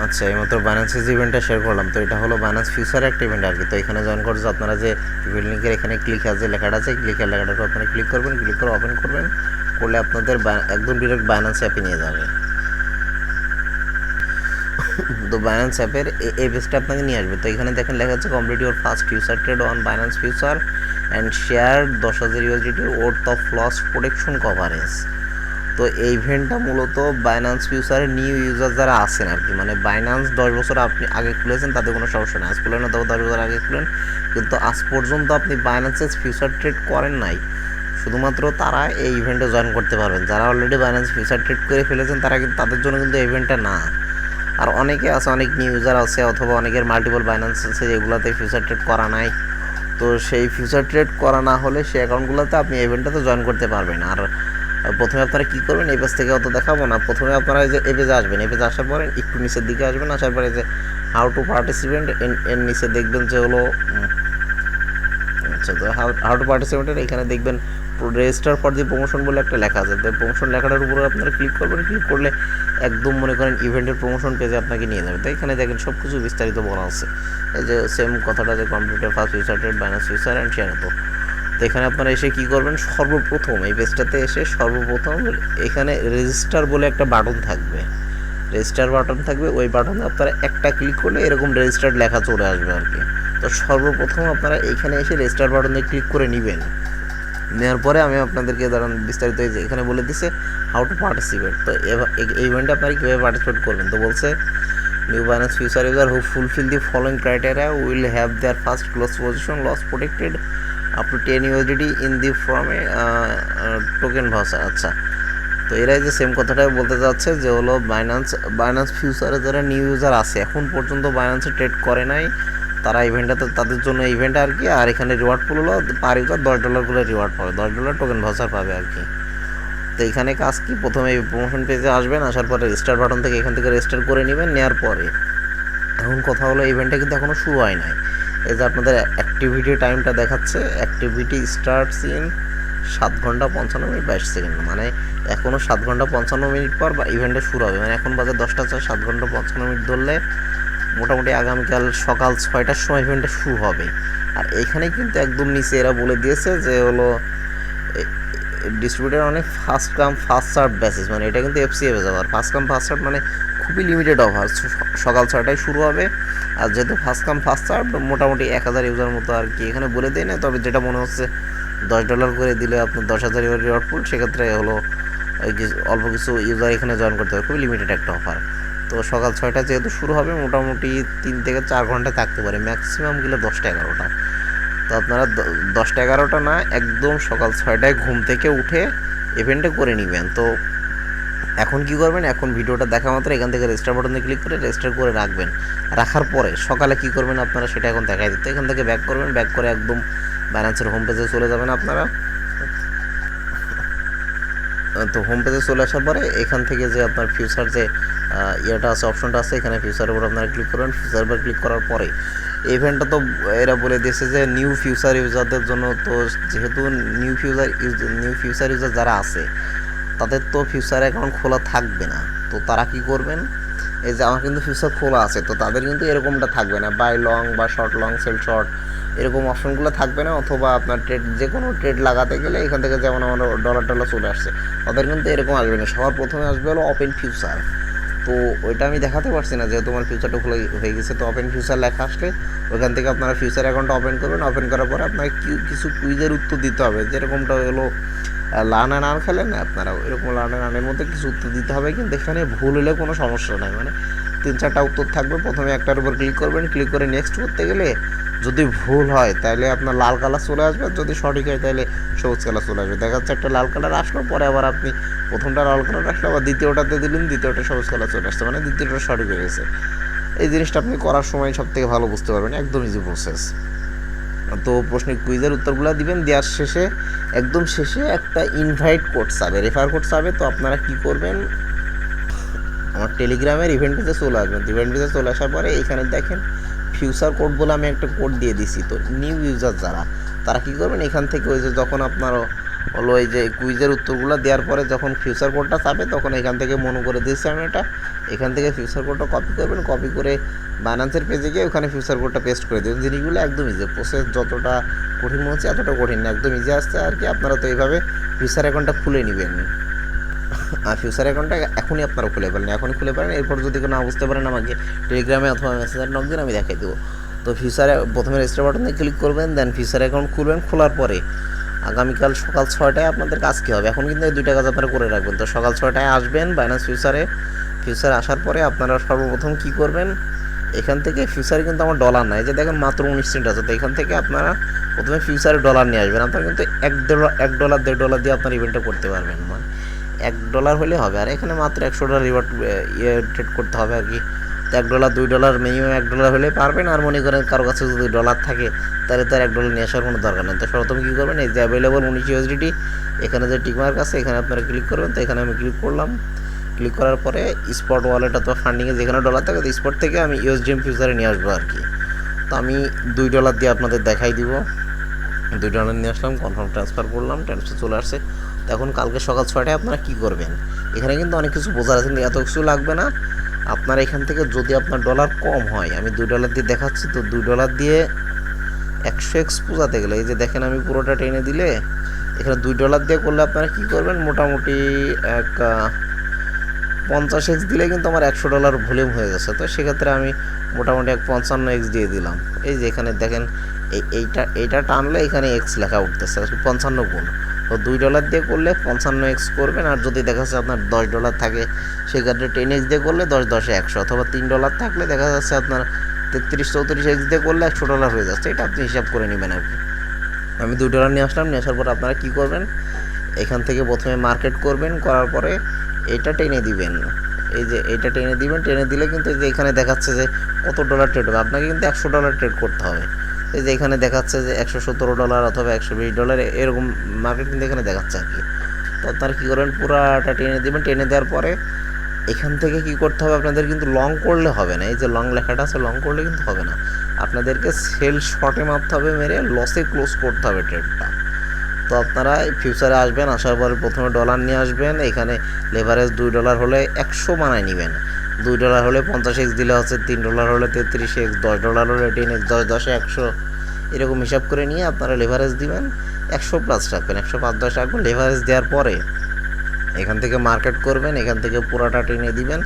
আচ্ছা, এইমাত্র বাইন্যান্সের যে ইভেন্টটা শেয়ার করলাম, তো এটা হলো বাইন্যান্স ফিউচারের একটা ইভেন্ট আর কি। তো এখানে জয়েন করছে আপনারা যে ইভেন্ট লিঙ্কের এখানে ক্লিক আছে লেখাটা আছে, ক্লিকের লেখাটাকে আপনারা ক্লিক করবেন, ক্লিক করে ওপেন করবেন, করলে আপনাদের একদম ডিরেক্ট বাইন্যান্স অ্যাপে নিয়ে যাবে। তো বাইন্যান্স অ্যাপের এই পেজটা আপনাকে নিয়ে আসবে। তো এখানে দেখেন লেখা আছে complete your first future trade on Binance future and share 10,000 USDT worth of loss protection coverage. তো এই ইভেন্টটা মূলত বাইন্যান্স ফিউচারের নিউ ইউজার যারা আছেন আর কি, মানে বাইন্যান্স 10 বছর আপনি আগে খুলেছেন তাদের কোনো সমস্যা নেই, আজ খুলেন না তবে 10 বছর আগে খুলেন, কিন্তু আজ পর্যন্ত আপনি বাইন্যান্সের ফিউচার ট্রেড করেন নাই, শুধুমাত্র তারা এই ইভেন্টে জয়েন করতে পারবেন। যারা অলরেডি বাইন্যান্স ফিউচার ট্রেড করে ফেলেছেন তারা কিন্তু, তাদের জন্য কিন্তু ইভেন্টটা না। আর অনেকে আছে, অনেক নিউ ইউজার আছে অথবা অনেকের মাল্টিপল বাইন্যান্স আছে যেগুলোতে ফিউচার ট্রেড করা নাই। তো সেই ফিউচার ট্রেড করা না হলে সেই অ্যাকাউন্টগুলোতে আপনি ইভেন্টটাতে জয়েন করতে পারবেন। আর প্রথমে আপনারা কী করবেন, এই পেজ থেকে অত দেখাবো না, প্রথমে আপনারা এই যে এই পেজে আসবেন, এই পেজে আসার পরে একটু নিচের দিকে আসবেন, আসার পরে যে হাউ টু পার্টিসিপেন্ট এর নিচে দেখবেন যে হলো আচ্ছা, তো হাউ টু পার্টিসিপেন্টের এখানে দেখবেন রেজিস্টার ফর দি প্রমোশন বলে একটা লেখা আছে। তো প্রমোশন লেখাটার উপরে আপনারা ক্লিক করবেন, ক্লিক করলে একদম মনে করেন ইভেন্টের প্রমোশন পেজে আপনাকে নিয়ে যাবে। তো এখানে দেখেন সব কিছু বিস্তারিত বলা আছে, এই যে সেম কথাটা যে computer first future trade Binance future and share. তো এখানে আপনারা এসে কী করবেন, সর্বপ্রথম এই পেজটাতে এসে সর্বপ্রথম এখানে রেজিস্টার বলে একটা বাটন থাকবে, রেজিস্টার বাটন থাকবে, ওই বাটনে আপনারা একটা ক্লিক করলে এরকম রেজিস্টার্ড লেখা চলে আসবে আর কি। তো সর্বপ্রথম আপনারা এখানে এসে রেজিস্টার বাটনে ক্লিক করে নেবেন, নেওয়ার পরে আমি আপনাদেরকে ধরেন বিস্তারিত এখানে বলে দিছে হাউ টু পার্টিসিপেট। তো এই ইভেন্টে আপনারা কীভাবে পার্টিসিপেট করবেন, তো বলছে new Binance future user who fulfil the following criteria will have their first close position loss protected up to 10 USDT in the form a token ভাষা। আচ্ছা, তো এরাই যে সেম কথাটাই বলতে যাচ্ছে যে হলো বাইন্যান্স ফিউচারে যারা নিউ ইউজার আছে এখন পর্যন্ত বাইন্যান্সে ট্রেড করে নাই, তারা ইভেন্টটাতে তাদের জন্য ইভেন্ট আর কি। আর এখানে রিওয়ার্ড পুল হলো পার ইউজার $10 করে রিওয়ার্ড পাবে, $10 টোকেন ভাউচার পাবে আর কি। তো এখানে কাজ কি, প্রথমে প্রমোশন পেজে আসবেন, আসার পরে রেজিস্টার বাটন থেকে এখান থেকে রেজিস্টার করে নেবেন, নেওয়ার পরে এখন কথা হলো ইভেন্টটা কিন্তু এখনও শুরু হয় নাই। এই যে আপনাদের অ্যাক্টিভিটি টাইমটা দেখাচ্ছে, অ্যাক্টিভিটি স্টার্টস ইন 7 ঘন্টা 55 মিনিট 22 সেকেন্ড, মানে এখনও 7 ঘন্টা 55 মিনিট পর বা ইভেন্টটা শুরু হবে, মানে এখন বাজে 10টা 4, 7 ঘন্টা 55 মিনিট ধরলে মোটামুটি আগামীকাল সকাল 6টার সময় ইভেন্টটা শুরু হবে। আর এখানে কিন্তু একদম নিচে এরা বলে দিয়েছে যে হলো ডিস্ট্রিবিউটার অনেক first come first serve basis, মানে এটা কিন্তু এফসিএফ আবার ফার্স্ট কাম ফার্স্ট সার্ভ, মানে খুবই লিমিটেড অফার, সকাল 6টায় শুরু হবে। আর যেহেতু ফার্স্ট কাম ফার্স্ট সার্ভ মোটামুটি 1000 ইউজার মতো আর কি এখানে বলে দেয় না, তবে যেটা মনে হচ্ছে $10 করে দিলে আপনার 10,000 রিওয়ার্ড পুল, সেক্ষেত্রে হলো অল্প কিছু ইউজার এখানে জয়েন করতে হবে, খুবই লিমিটেড একটা অফার। তো সকাল 6টা যেহেতু শুরু হবে মোটামুটি 3 থেকে 4 ঘন্টায় থাকতে পারে, ম্যাক্সিমাম গেলে 10টা 11টা। তো আপনারা 10টা 11টা না, একদম সকাল 6টায় ঘুম থেকে উঠে ইভেন্টে করে নেবেন। তো এখন কি করবেন, এখন ভিডিওটা দেখা মাত্র এখান থেকে রেজিস্টার বাটনে ক্লিক করে রেজিস্টার করে রাখবেন, রাখার পরে সকালে কি করবেন আপনারা সেটা এখন দেখাই দিতে। এখান থেকে ব্যাক করবেন, ব্যাক করে একদম বাইন্যান্সের হোম পেজে চলে যাবেন আপনারা। তো হোম পেজে চলে আসার পরে এখান থেকে যে আপনার ফিউচার যে ইয়েটা আছে, অপশনটা আছে, এখানে ফিউচারের উপর আপনারা ক্লিক করবেন। ফিউচারের উপর ক্লিক করার পরে ইভেন্টটা তো এরা বলে দিয়েছে যে নিউ ফিউচার ইউজারদের জন্য। তো যেহেতু নিউ ফিউচার ইউজার যারা আছে তাদের তো ফিউচার অ্যাকাউন্ট খোলা থাকবে না, তো তারা কি করবেন, এই যে আমার কিন্তু ফিউচার খোলা আছে, তো তাদের কিন্তু এরকমটা থাকবে না, বাই লং বা শর্ট লং সেল শর্ট এরকম অপশনগুলো থাকবে না। অথবা আপনার ট্রেড যে কোনো ট্রেড লাগাতে গেলে এখান থেকে যেমন আমার ডলার চলে আসছে, তাদের কিন্তু এরকম আসবে না। সবার প্রথমে আসবে হলো ওপেন ফিউচার। তো ওইটা আমি দেখাতে পারছি না যেহেতু আমার ফিউচারটা খোলা হয়ে গেছে। তো ওপেন ফিউচার লেখা আসলে ওখান থেকে আপনারা ফিউচার অ্যাকাউন্টটা ওপেন করবেন। ওপেন করার পরে আপনার কিছু কুইজের উত্তর দিতে হবে, যেরকমটা হলো লার্ন অ্যান্ড আর্ন খেলেন না আপনারা, ওইরকম লার্ন অ্যান্ড আর্নের মধ্যে কিছু উত্তর দিতে হবে, কিন্তু এখানে ভুল হলে কোনো সমস্যা নাই, মানে 3-4টা উত্তর থাকবে। প্রথমে একটার উপর ক্লিক করবেন, ক্লিক করে নেক্সট করতে গেলে যদি ভুল হয় তাহলে আপনার লাল কালার চলে আসবে, আর যদি সঠিক হয় তাহলে সবুজ কালার চলে আসবে। দেখা যাচ্ছে একটা লাল কালার আসলো, পরে আবার আপনি প্রথমটা লাল কালার আসলো, আবার দ্বিতীয়টাতে দিলেন, দ্বিতীয়টা সবুজ কালার চলে আসছে, মানে দ্বিতীয়টা সঠিক হয়ে গেছে। এই জিনিসটা আপনি করার সময় সব থেকে ভালো বুঝতে পারবেন, একদম ইজি প্রসেস। তো প্রশ্নের কুইজের উত্তরগুলো দিবেন, দেওয়ার শেষে একদম শেষে একটা ইনভাইট কোড চাবে, রেফার কোড চাবে। তো আপনারা কি করবেন, আমার টেলিগ্রামের ইভেন্ট পেজে চলে আসবেন। ইভেন্ট পেজে চলে আসার পরে এখানে দেখেন ফিউচার কোড বলে আমি একটা কোড দিয়ে দিছি। তো নিউ ইউজার যারা, তারা কী করবেন, এখান থেকে ওই যে যখন আপনার হলো এই যে কুইজের উত্তরগুলো দেওয়ার পরে যখন ফিউচার কোডটা চাবে তখন এখান থেকে মনে করে দিয়েছি আমি এটা, এখান থেকে ফিউচার কোডটা কপি করবেন, কপি করে বাইন্যান্সের পেজে গিয়ে ওখানে ফিউচার কোডটা পেস্ট করে দেবেন। জিনিসগুলো একদম ইজি, প্রসেস যতটা কঠিন মনে হচ্ছে এতটা কঠিন না, একদম ইজি আসছে আর কি। আপনারা তো এইভাবে ফিউচার অ্যাকাউন্টটা খুলে নেবেন, আর ফিউচার অ্যাকাউন্টটা এখনই আপনারা খুলে পারেন, এখনই খুলে পারেন। এরপর যদি কোনো না বুঝতে পারেন আমাকে টেলিগ্রামে অথবা মেসেঞ্জার নক দিন, আমি দেখাই দেবো। তো ফিউচারে প্রথমে রেজিস্টার বাটনে ক্লিক করবেন, দেন ফিউচার অ্যাকাউন্ট খুলবেন। খোলার পরে আগামীকাল সকাল 6টায় আপনাদের কাজ কী হবে, এখন কিন্তু এই 2টা কাজ আপনারা করে রাখবেন। তো সকাল 6টায় আসবেন বাইন্যান্স ফিউচারে, ফিউচারে আসার পরে আপনারা সর্বপ্রথম কী করবেন, এখান থেকে ফিউচারে কিন্তু আমার ডলার নাই, যে দেখেন মাত্র 19 সেন্ট আছে। তো এখান থেকে আপনারা প্রথমে ফিউচারে ডলার নিয়ে আসবেন। আপনারা কিন্তু $1 $1.5 দিয়ে আপনার ইভেন্টটা করতে পারবেন, মানে $1 হলে হবে। আর এখানে মাত্র $100 রিওয়ার্ড ট্রেড করতে হবে আর কি। তো $1 $2 মিনিমাম $1 হলে পারবেন। আর মনে করেন কারো কাছে যদি ডলার থাকে তাহলে তার $1 নিয়ে আসার কোনো দরকার নেই। তো সর্বপ্রথম কী করবেন, এই যে অ্যাভেলেবল 19 USDT এখানে যে টিকমার্ক আছে এখানে আপনারা ক্লিক করবেন। তো এখানে আমি ক্লিক করলাম, ক্লিক করার পরে স্পট ওয়ালেট অথবা ফান্ডিংয়ে যেখানে ডলার থাকে তো স্পট থেকে আমি USDM ফিউচারে নিয়ে আসবো আর কি। তো আমি $2 দিয়ে আপনাদের দেখাই দিব। $2 নিয়ে আসলাম, কনফার্ম ট্রান্সফার করলাম, ট্রান্সফার চলে আসছে। তো এখন কালকে সকাল 6টায় আপনারা কী করবেন, এখানে কিন্তু অনেক কিছু বোঝার আছে, এত কিছু লাগবে না। আপনার এখান থেকে যদি আপনার ডলার কম হয়, আমি $2 দিয়ে দেখাচ্ছি। তো $2 দিয়ে 100x বোঝাতে গেলে এই যে দেখেন আমি পুরোটা টেনে দিলে এখানে $2 দিয়ে করলে আপনারা কী করবেন, মোটামুটি 50x দিলে কিন্তু আমার $100 ভলিউম হয়ে গেছে। তো সেক্ষেত্রে আমি মোটামুটি 55x দিয়ে দিলাম। এই যে এখানে দেখেন এইটা টানলে এখানে x লেখা উঠতেছে 55 গুণ। তো $2 দিয়ে করলে 55x করবেন। আর যদি দেখা যাচ্ছে আপনার $10 থাকে সেক্ষেত্রে 10x দিয়ে করলে 10 10 100, অথবা $3 থাকলে দেখা যাচ্ছে আপনার 33 34x দিয়ে করলে $100 হয়ে যাচ্ছে। এটা আপনি হিসাব করে নেবেন আর কি। আমি $2 নিয়ে আসলাম, নিয়ে আসার পর আপনারা কী করবেন, এখান থেকে প্রথমে মার্কেট করবেন, করার পরে এটা টেনে দিবেন। এই যে এটা টেনে দিবেন, টেনে দিলে কিন্তু এই যে এখানে দেখাচ্ছে যে কত ডলার ট্রেড হবে, আপনাকে কিন্তু $100 ট্রেড করতে হবে। এই যে এখানে দেখাচ্ছে যে $117 অথবা $120 এরকম মার্কেট কিন্তু এখানে দেখাচ্ছে আর কি। তো আপনারা কী করবেন, পুরাটা টেনে দেবেন। টেনে দেওয়ার পরে এখান থেকে কী করতে হবে, আপনাদের কিন্তু লং করলে হবে না। এই যে লং লেখাটা আছে, লং করলে কিন্তু হবে না, আপনাদেরকে সেল শর্টে মারতে হবে, মেরে লসে ক্লোজ করতে হবে ট্রেডটা। তো আপনারা ফিউচারে আসবেন, আসার পরে প্রথমে ডলার নিয়ে আসবেন। এখানে লেভারেজ $2 হলে 100 বানায় নেবেন। $2 হলে 50x দিলে হচ্ছে, $3 হলে 33x, $10 হলে 10x, 10 10 100 এরকম হিসাব করে নিয়ে আপনারা লেভারেজ দিবেন। 100+ রাখবেন, 105-10 রাখবেন। লেভারেজ দেওয়ার পরে এখান থেকে মার্কেট করবেন, এখান থেকে পুরাটা টেনে দিবেন,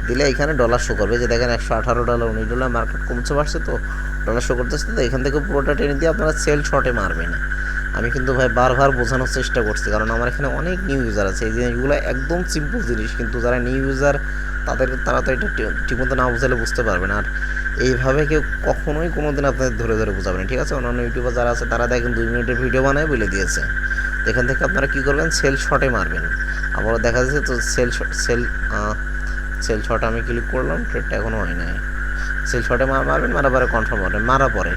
দিলে এখানে ডলার শো করবে। যে দেখেন $118 $19 মার্কেট কমছে বাড়ছে, তো ডলার শো করতেছে। তো এখান থেকে পুরোটা টেনে দিয়ে আপনারা সেল শর্টে মারবেন। আমি কিন্তু ভাই বারবার বোঝানোর চেষ্টা করছি, কারণ আমার এখানে অনেক নিউ ইউজার আছে। এই জিনিসগুলো একদম সিম্পল জিনিস, কিন্তু যারা নিউ ইউজার তারা তো এটা ঠিকমতো না বোঝালে বুঝতে পারবে না। আর এইভাবে কেউ কখনোই কোনো দিন আপনাদের ধরে ধরে বোঝাবে না, ঠিক আছে? অন্যান্য ইউটিউবার যারা আছে তারা দেখেন 2 মিনিটের ভিডিও বানায় বলে দিয়েছে। তো এখান থেকে আপনারা কী করবেন, সেল শর্টে মারবেন। আবারও দেখা যাচ্ছে তো সেল শর্টে আমি ক্লিক করলাম, ট্রেডটা এখনও হয় নাই। সেল শর্টে মারবেন, মারার পরে কনফার্ম করবেন। মারার পরে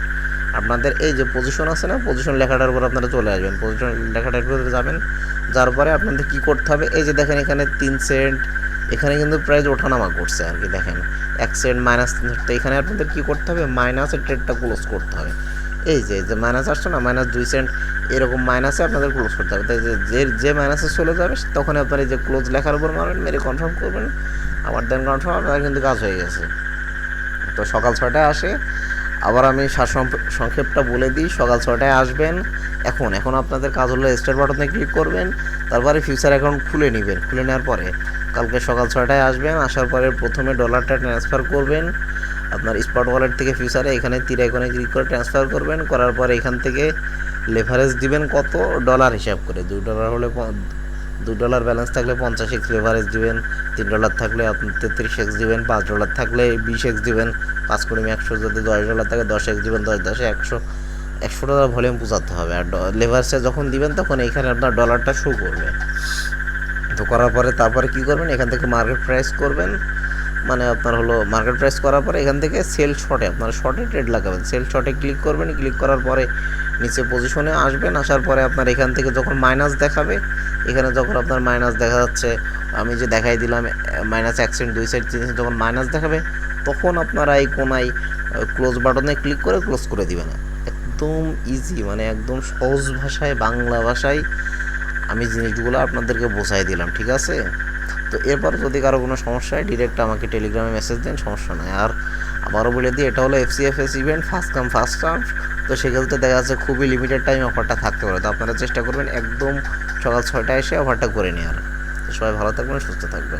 আপনাদের এই যে পজিশন আছে না, পজিশন লেখাটার উপর আপনারা চলে আসবেন, পজিশন লেখাটার উপরে যাবেন। যার পরে আপনাদের কী করতে হবে, এই যে দেখেন এখানে 3 সেন্ট, এখানে কিন্তু প্রাইস ওঠানামা করছে আর কি। দেখেন 1 সেন্ট -3 সেন্ট। তো এখানে আপনাদের কী করতে হবে, মাইনাসের ট্রেডটা ক্লোজ করতে হবে। এই যে মাইনাস আসছে না, -2 সেন্ট এরকম মাইনাসে আপনাদের ক্লোজ করতে হবে। তাই যে মাইনাসে চলে যাবে তখন আপনার এই যে ক্লোজ লেখার উপর মারবেন, মেরে কনফার্ম করবেন। আমার দেন কনফার্ম, আপনার কিন্তু কাজ হয়ে গেছে। তো সকাল 6টায় আসে। আবার আমি সংক্ষেপটা বলে দিই, সকাল 6টায় আসবেন। এখন আপনাদের কাজ হলো স্টার্ট বাটনে ক্লিক করবেন, তারপরে ফিউচার অ্যাকাউন্ট খুলে নেবেন। খুলে নেওয়ার পরে কালকে সকাল 6টায় আসবেন। আসার পরে প্রথমে ডলারটা ট্রান্সফার করবেন আপনার স্পট ওয়ালেট থেকে ফিউচারে, এখানে তীর আইকনে ক্লিক করে ট্রান্সফার করবেন। করার পরে এখান থেকে লেভারেজ দিবেন কত, ডলার হিসাব করে। $2 হলে $2 ব্যালেন্স থাকলে 50x লেভারেজ দিবেন, $3 থাকলে আপনি 33x দিবেন, $5 থাকলে 20x দিবেন, 5 × 100 যদি $10 থাকে 10x দিবেন, 10 10 $100 ভলিউম বোঝাতে হবে। আর লেভারেজটা যখন দিবেন তখন এখানে আপনার ডলারটা শো করবে। তো করার পরে তারপরে কী করবেন, এখান থেকে মার্কেট প্রাইস করবেন, মানে আপনার হলো মার্কেট প্রাইস করার পরে এখান থেকে সেল শর্টে আপনারা শর্টে ট্রেড লাগাবেন। সেল শর্টে ক্লিক করবেন, ক্লিক করার পরে নিচে পজিশনে আসবেন। আসার পরে আপনার এখান থেকে যখন মাইনাস দেখাবে, এখানে যখন আপনার মাইনাস দেখা যাচ্ছে, আমি যে দেখাই দিলাম -1 সেন্ট 2 সেন্ট 3 সেন্ট, যখন মাইনাস দেখাবে তখন আপনারা এই কোনায় ক্লোজ বাটনে ক্লিক করে ক্লোজ করে দিবেন। একদম ইজি, মানে একদম সহজ ভাষায়, বাংলা ভাষায় আমি জিনিসগুলো আপনাদেরকে বোঝাই দিলাম, ঠিক আছে? তো এরপর যদি কারো কোনো সমস্যা হয় ডিরেক্ট আমাকে টেলিগ্রামে মেসেজ দেন, সমস্যা নাই। আর আবারও বলে দিই, এটা হলো FCFS event, first come first serve. তো সেক্ষেত্রে দেখা যাচ্ছে খুবই লিমিটেড টাইম অফারটা থাকতে পারে। তো আপনারা চেষ্টা করবেন একদম সকাল 6টায় এসে অফারটা করে নেওয়ার। তো সবাই ভালো থাকবেন, সুস্থ থাকবেন।